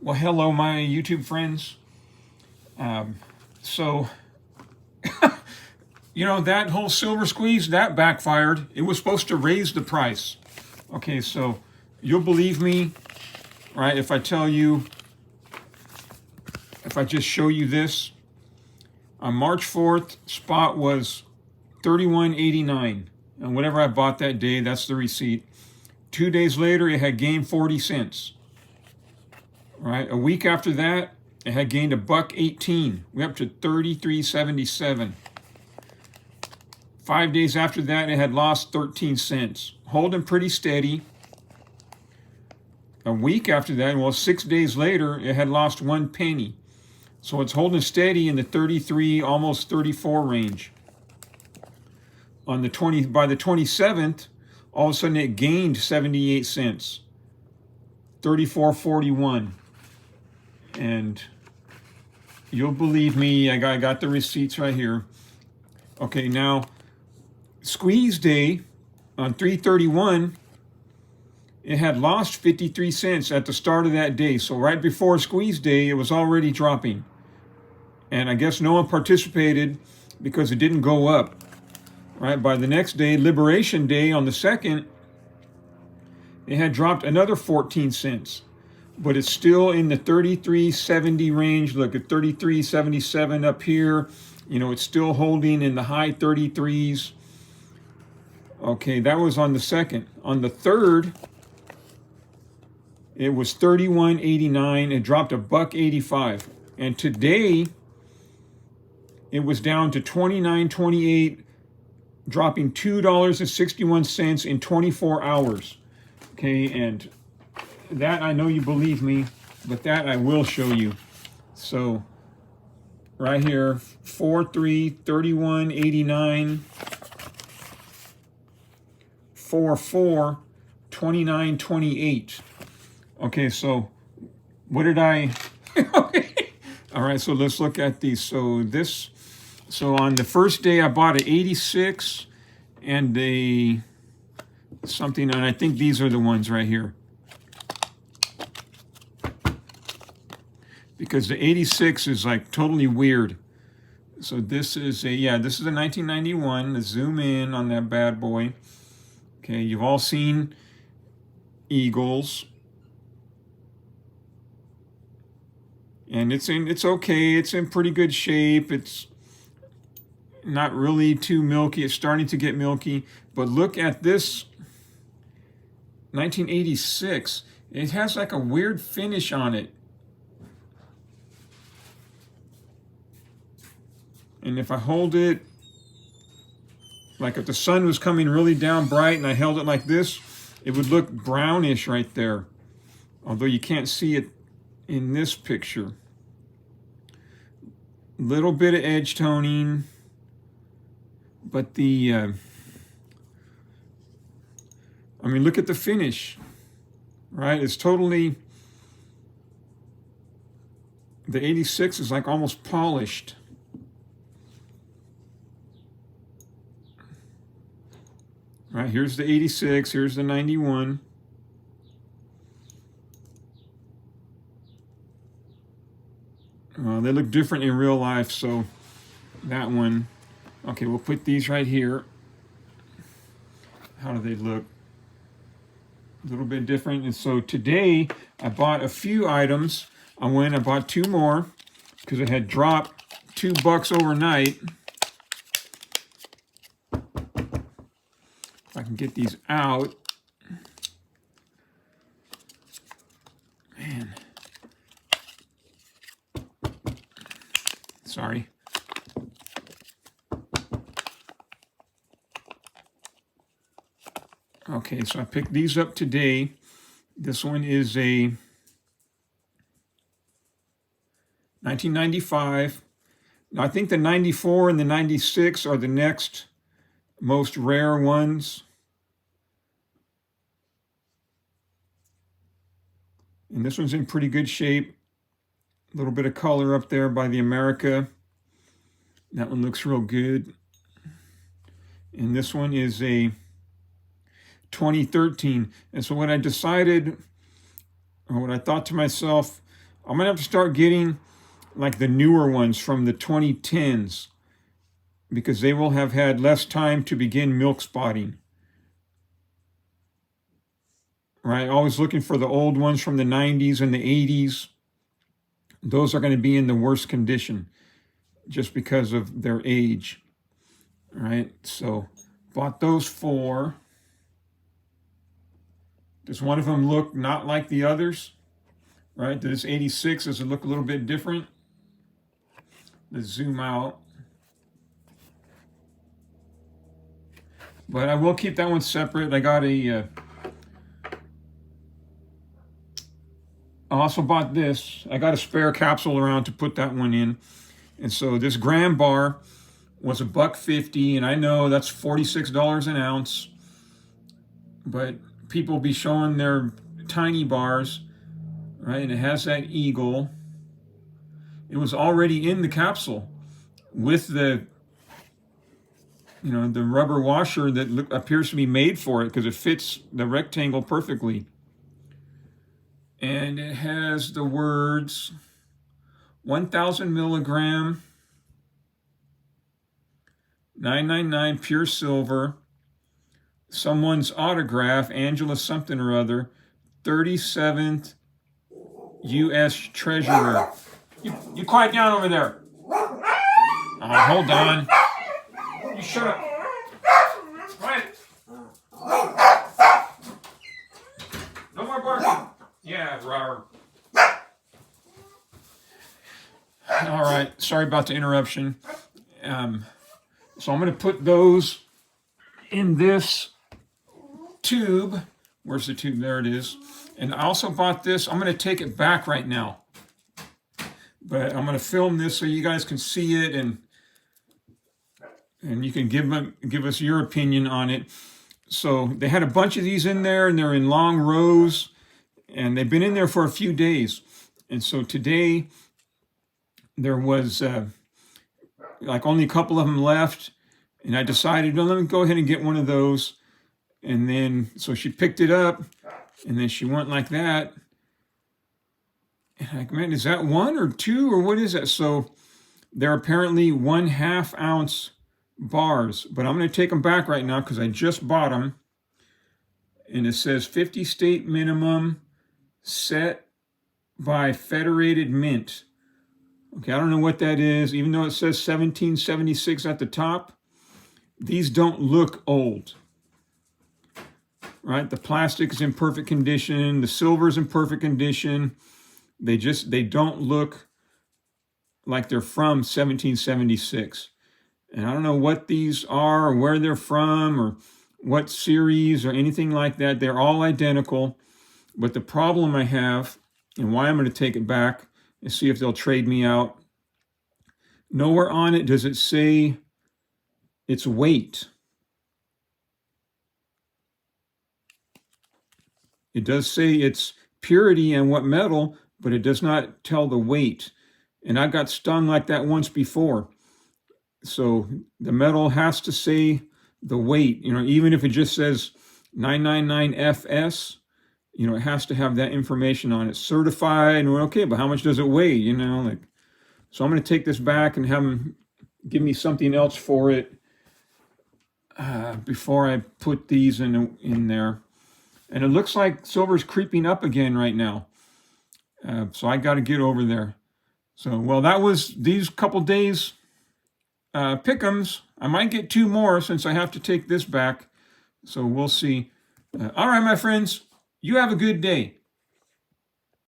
Well, hello, my YouTube friends. So, that whole silver squeeze, that backfired. It was supposed to raise the price. Okay, so you'll believe me, right, if I tell you, if I just show you this. On March 4th, spot was $31.89. And whatever I bought that day, that's the receipt. 2 days later, it had gained 40 cents. Right, a week after that, it had gained $1.18. We're up to 33.77. 5 days after that, it had lost 13 cents, holding pretty steady. A week after that, well, 6 days later, it had lost 1 penny. So it's holding steady in the 33, almost 34 range. By the 27th, all of a sudden it gained 78 cents, 34.41. And you'll believe me, I got the receipts right here. Okay, now, squeeze day on 3/31, it had lost 53 cents at the start of that day. So right before squeeze day, it was already dropping. And I guess no one participated because it didn't go up. Right, by the next day, Liberation Day on the 2nd, it had dropped another 14 cents. But it's still in the 33.70 range. Look at 33.77 up here. It's still holding in the high 33s. Okay, that was on the 2nd. On the 3rd, it was 31.89. It dropped $1.85. And today, it was down to 29.28, dropping $2.61 in 24 hours. Okay, and that I know you believe me, but that I will show you. So right here, 4/3/31.89, 4/4/29.28. Okay, so what did I? All right, so let's look at these. So on the first day I bought an 86 and a something, and I think these are the ones right here. Because the 86 is like totally weird. So this is a 1991. Let's zoom in on that bad boy. Okay, you've all seen Eagles. And it's okay. It's in pretty good shape. It's not really too milky. It's starting to get milky. But look at this 1986. It has like a weird finish on it. And if I hold it, like if the sun was coming really down bright and I held it like this, it would look brownish right there. Although you can't see it in this picture. Little bit of edge toning, but look at the finish, right? It's totally, the 86 is like almost polished. Right, here's the 86, here's the 91. They look different in real life, so that one. Okay, we'll put these right here. How do they look? A little bit different. And so today, I bought a few items. I bought 2 more because it had dropped $2 overnight. If I can get these out. Man. Sorry. Okay, so I picked these up today. This one is a 1995. Now, I think the 94 and the 96 are the next most rare ones. And this one's in pretty good shape. A little bit of color up there by the America. That one looks real good. And this one is a 2013. And so what I decided, or what I thought to myself, I'm going to have to start getting like the newer ones from the 2010s because they will have had less time to begin milk spotting. Right? Always looking for the old ones from the 90s and the 80s. Those are going to be in the worst condition just because of their age. Right? So bought those 4. Does one of them look not like the others? Right? This 86, does it look a little bit different? Let's zoom out. But I will keep that one separate. I got I also bought this. I got a spare capsule around to put that one in. And so this gram bar was $1.50, and I know that's $46 an ounce. But people be showing their tiny bars, right? And it has that eagle. It was already in the capsule with the, the rubber washer that appears to be made for it because it fits the rectangle perfectly. And it has the words 1,000 milligram, 999 pure silver, someone's autograph, Angela something or other, 37th U.S. Treasurer. You quiet down over there. Hold on. You shut up. Quiet. No more barking. Yeah, rawr. All right. Sorry about the interruption. So I'm going to put those in this tube. Where's the tube? There it is. And I also bought this. I'm going to take it back right now. But I'm going to film this so you guys can see it and you can give us your opinion on it. So they had a bunch of these in there, and they're in long rows, and they've been in there for a few days. And so today there was like only a couple of them left, and I decided, well, let me go ahead and get one of those. And then, so she picked it up, and then she went like that. And I'm like, man, is that 1 or 2 or what is that? So they're apparently 1/2 ounce bars, but I'm going to take them back right now because I just bought them. And it says 50 state minimum set by Federated Mint. Okay, I don't know what that is, even though it says 1776 at the top. These don't look old. Right? The plastic is in perfect condition. The silver is in perfect condition. They don't look like they're from 1776. And I don't know what these are or where they're from or what series or anything like that. They're all identical. But the problem I have, and why I'm going to take it back and see if they'll trade me out, nowhere on it does it say its weight. It does say its purity and what metal, but it does not tell the weight. And I got stung like that once before. So the metal has to say the weight, even if it just says 999FS, it has to have that information on it. Certified, and okay, but how much does it weigh, So I'm going to take this back and have them give me something else for it before I put these in there. And it looks like silver's creeping up again right now. So I got to get over there. So, well, that was these couple days pick'ems. I might get 2 more since I have to take this back. So we'll see. All right, my friends, you have a good day.